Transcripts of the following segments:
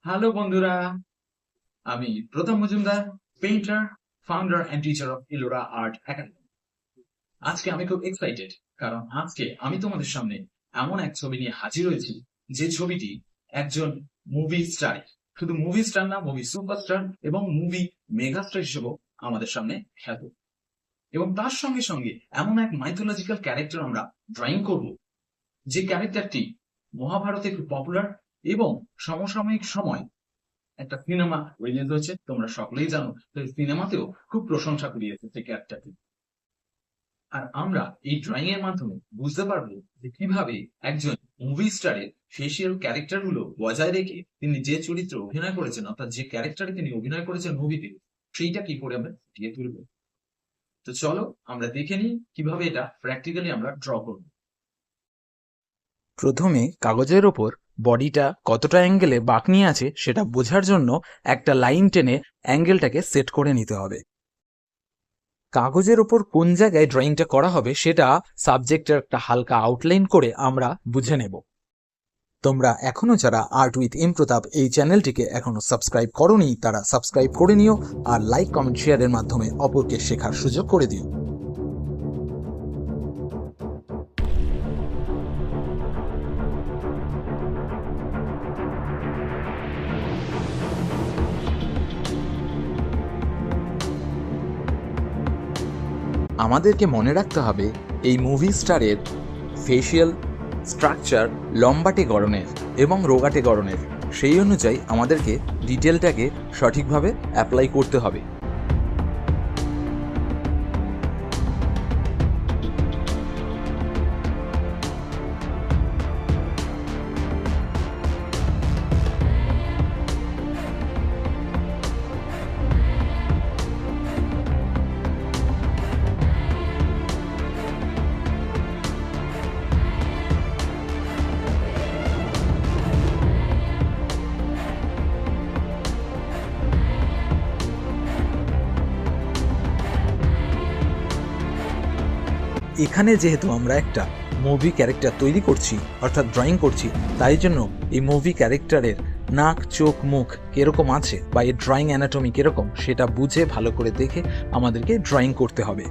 Hello বন্ধুরা, আমি Prothom Majumdar, painter, founder and teacher of Ellora art academy. আজকে আমি খুব এক্সাইটেড, কারণ আজকে আমি তোমাদের সামনে এমন এক ছবি নিয়ে হাজির হয়েছি যে ছবিটি একজন মুভি স্টার, শুধু মুভি স্টার না, মুভি সুপারস্টার এবং মুভি মেগাস্টার হিসেবেও আমাদের সামনে খ্যাত। এবং তার সঙ্গে সঙ্গে এমন এক মাইথোলজিক্যাল ক্যারেক্টার আমরা ড্রয়িং করব, যে ক্যারেক্টারটি মহাভারতে খুব পপুলার এবং সমসাময়িক সময় একটা সিনেমা রিলিজ হয়েছে, তোমরা সকলেই জানো। তো সিনেমাতেও খুব প্রশংসা কুড়িয়েছে সেই ক্যারেক্টারটি। আর আমরা এই ড্রয়িং এর মাধ্যমে বুঝতে পারবো যে কিভাবে একজন মুভি স্টারের ফেসিয়াল ক্যারেক্টার গুলো বজায় রেখে তিনি যে চরিত্র অভিনয় করেছেন, অর্থাৎ যে ক্যারেক্টারে তিনি অভিনয় করেছেন মুভিতে, সেইটা কি করে আমরা ফুটিয়ে তুলবো। তো চলো আমরা দেখে নিই কিভাবে এটা প্র্যাকটিক্যালি আমরা ড্র করব। প্রথমে কাগজের ওপর বডিটা কতটা অ্যাঙ্গেলে বাঁক নিয়ে আছে সেটা বোঝার জন্য একটা লাইন টেনে অ্যাঙ্গেলটাকে সেট করে নিতে হবে। কাগজের ওপর কোন জায়গায় ড্রয়িংটা করা হবে সেটা সাবজেক্টের একটা হালকা আউটলাইন করে আমরা বুঝে নেব। তোমরা এখনো যারা আর্ট উইথ এম প্রতাপ এই চ্যানেলটিকে এখনো সাবস্ক্রাইব করোনি তারা সাবস্ক্রাইব করে নিও, আর লাইক কমেন্ট শেয়ারের মাধ্যমে অপরকে শেখার সুযোগ করে দিও। আমাদেরকে মনে রাখতে হবে এই মুভি স্টারের ফেসিয়াল স্ট্রাকচার লম্বাটে গড়নের এবং রোগাটে গড়নের, সেই অনুযায়ী আমাদেরকে ডিটেলটাকে সঠিকভাবে অ্যাপ্লাই করতে হবে। এখানে যেহেতু আমরা একটা মুভি ক্যারেক্টার তৈরি করছি, অর্থাৎ ড্রয়িং করছি, তাই জন্য এই মুভি ক্যারেক্টারের নাক, চোখ, মুখ কিরকম আছে বা এর ড্রয়িং অ্যানাটমি কিরকম সেটা বুঝে ভালো করে দেখে আমাদেরকে ড্রয়িং করতে হবে।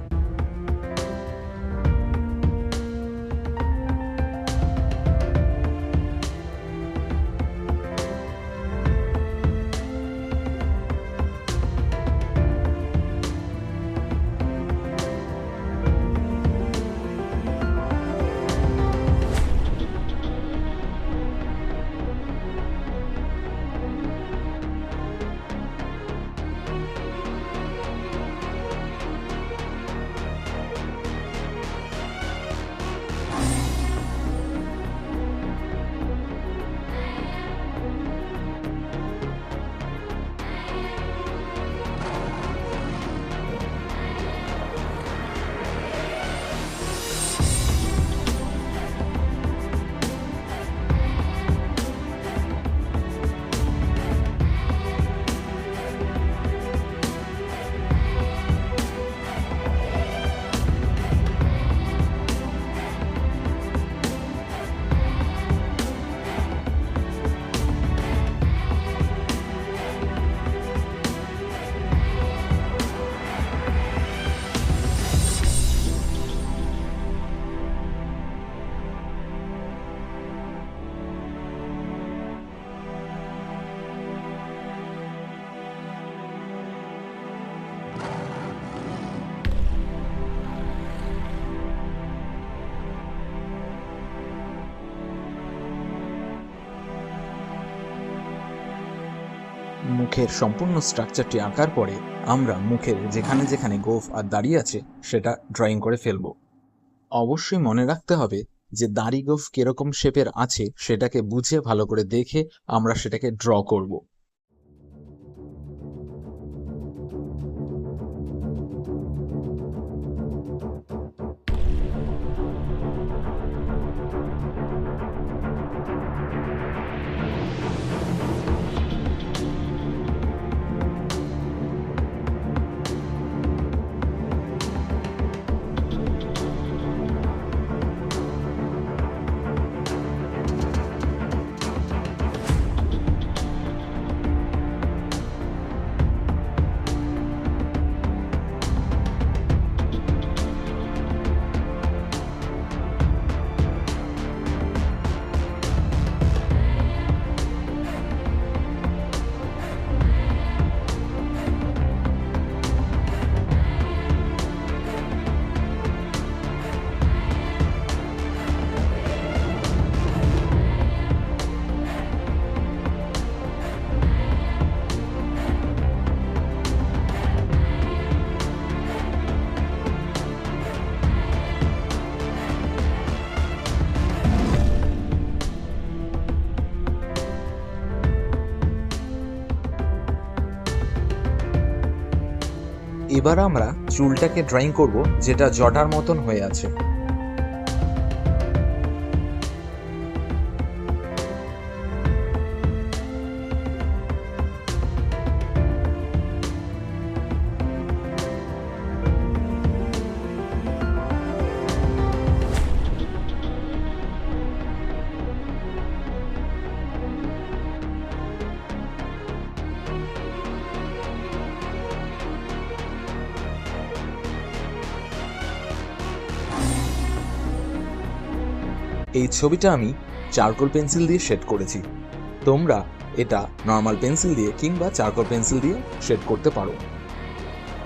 মুখের সম্পূর্ণ স্ট্রাকচারটি আঁকার পরে আমরা মুখের যেখানে যেখানে গোঁফ আর দাড়ি আছে সেটা ড্রয়িং করে ফেলব। অবশ্যই মনে রাখতে হবে যে দাড়ি গোঁফ কিরকম শেপের আছে সেটাকে বুঝে ভালো করে দেখে আমরা সেটাকে ড্র করব। এবার আমরা চুলটাকে ড্রয়িং করব, যেটা জটার মতন হয়ে আছে। এই ছবিটা আমি চারকোল পেন্সিল দিয়ে শেড করেছি। তোমরা এটা নর্মাল পেন্সিল দিয়ে কিংবা চারকোল পেন্সিল দিয়ে শেড করতে পারো।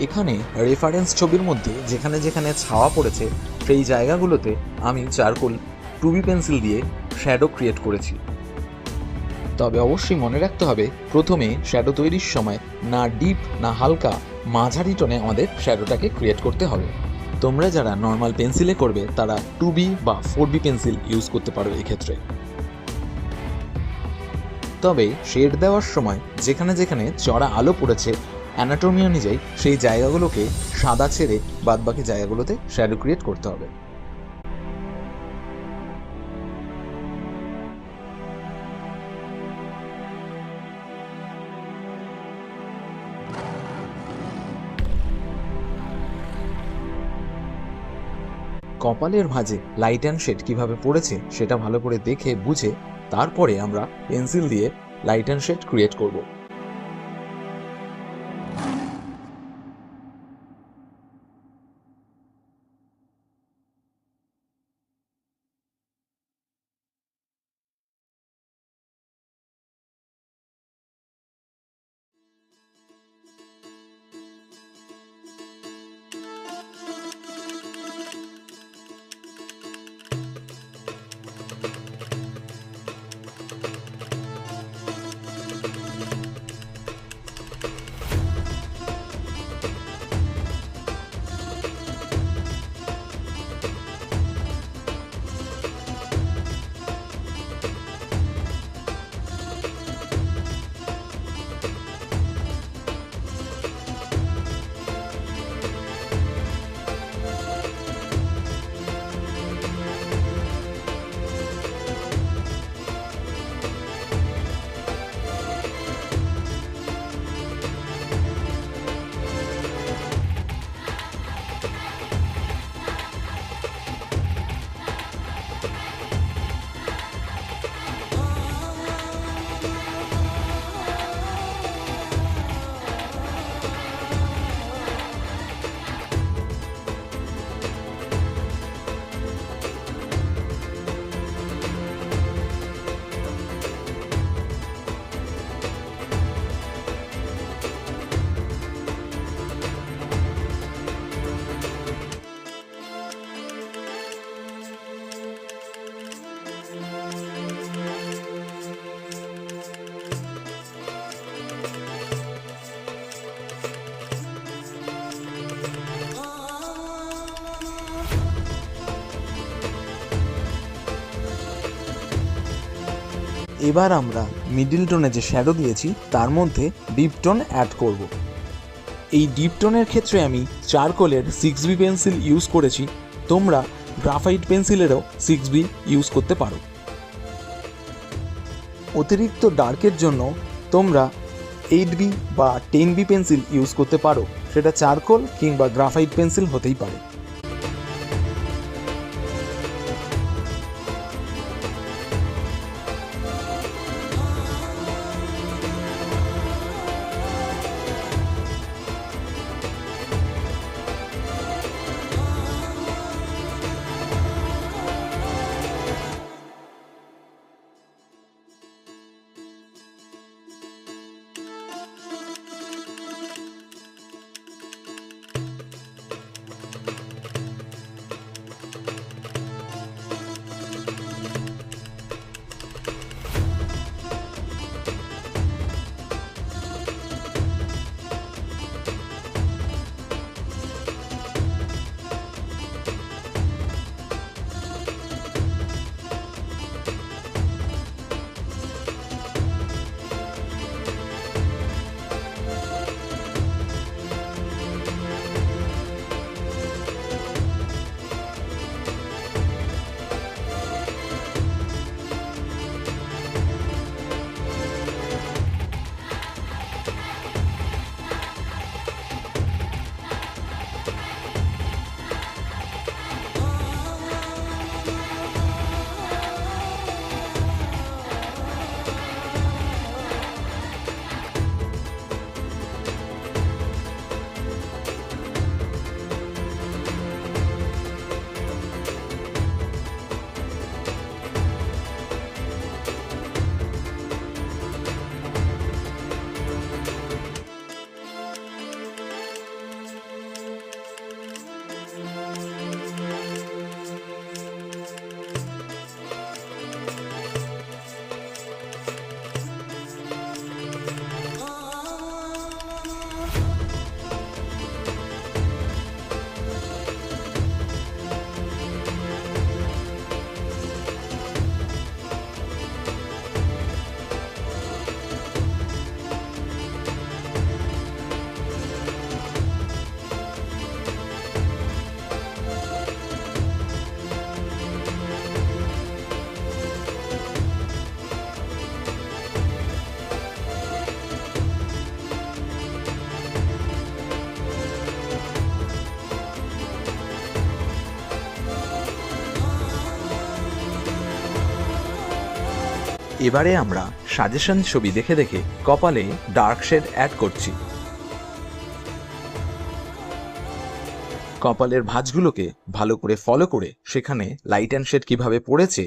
এখানে রেফারেন্স ছবির মধ্যে যেখানে যেখানে ছাওয়া পড়েছে সেই জায়গাগুলোতে আমি চারকোল 2B পেন্সিল দিয়ে শ্যাডো ক্রিয়েট করেছি। তবে অবশ্যই মনে রাখতে হবে, প্রথমে শ্যাডো তৈরির সময় না ডিপ না হালকা, মাঝারি টোনে আমাদের শ্যাডোটাকে ক্রিয়েট করতে হবে। তোমরা যারা নর্মাল পেন্সিলে করবে তারা 2B বা 4B পেন্সিল ইউজ করতে পারো এক্ষেত্রে। তবে শেড দেওয়ার সময় যেখানে যেখানে চড়া আলো পড়েছে অ্যানাটমি অনুযায়ী সেই জায়গাগুলোকে সাদা ছেড়ে বাদবাকি জায়গাগুলোতে শ্যাডো ক্রিয়েট করতে হবে। কপালের ভাঁজে লাইট অ্যান্ড শেড কিভাবে পড়েছে সেটা ভালো করে দেখে বুঝে তারপরে আমরা পেন্সিল দিয়ে লাইট অ্যান্ড শেড ক্রিয়েট করব। এবার আমরা মিডল টোনে যে শ্যাডো দিয়েছি তার মধ্যে ডিপ টোন অ্যাড করব। এই ডিপ টোনের ক্ষেত্রে আমি চারকোলের 6B পেন্সিল ইউজ করেছি, তোমরা গ্রাফাইট পেন্সিলেরও 6B ইউজ করতে পারো। অতিরিক্ত ডার্কের জন্য তোমরা 8B বা 10B পেন্সিল ইউজ করতে পারো, সেটা চারকোল কিংবা গ্রাফাইট পেন্সিল হতেই পারে। এবারে আমরা সাজেশন ছবি দেখে দেখে কপালে ডার্ক শেড অ্যাড করছি। কপালের ভাঁজগুলোকে ভালো করে ফলো করে সেখানে লাইট অ্যান্ড শেড কিভাবে পড়েছে,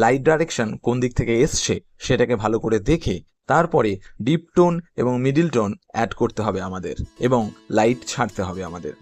লাইট ডাইরেকশন কোন দিক থেকে এসছে সেটাকে ভালো করে দেখে তারপরে ডিপ টোন এবং মিডিল টোন অ্যাড করতে হবে আমাদের এবং লাইট ছাড়তে হবে আমাদের।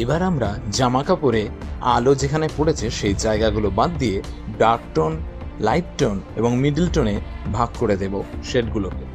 এবার আমরা জামা কাপড়ে আলো যেখানে পড়েছে সেই জায়গাগুলো বাদ দিয়ে ডার্ক টোন, লাইট টোন এবং মিডল টোনে ভাগ করে দেব শেডগুলোকে।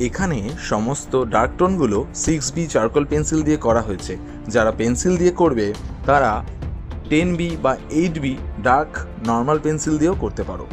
এখানে সমস্ত ডার্ক টোনগুলো 6B চারকোল পেন্সিল দিয়ে করা হয়েছে। যারা পেন্সিল দিয়ে করবে তারা 10B বা 8B ডার্ক নর্মাল পেন্সিল দিয়েও করতে পারো।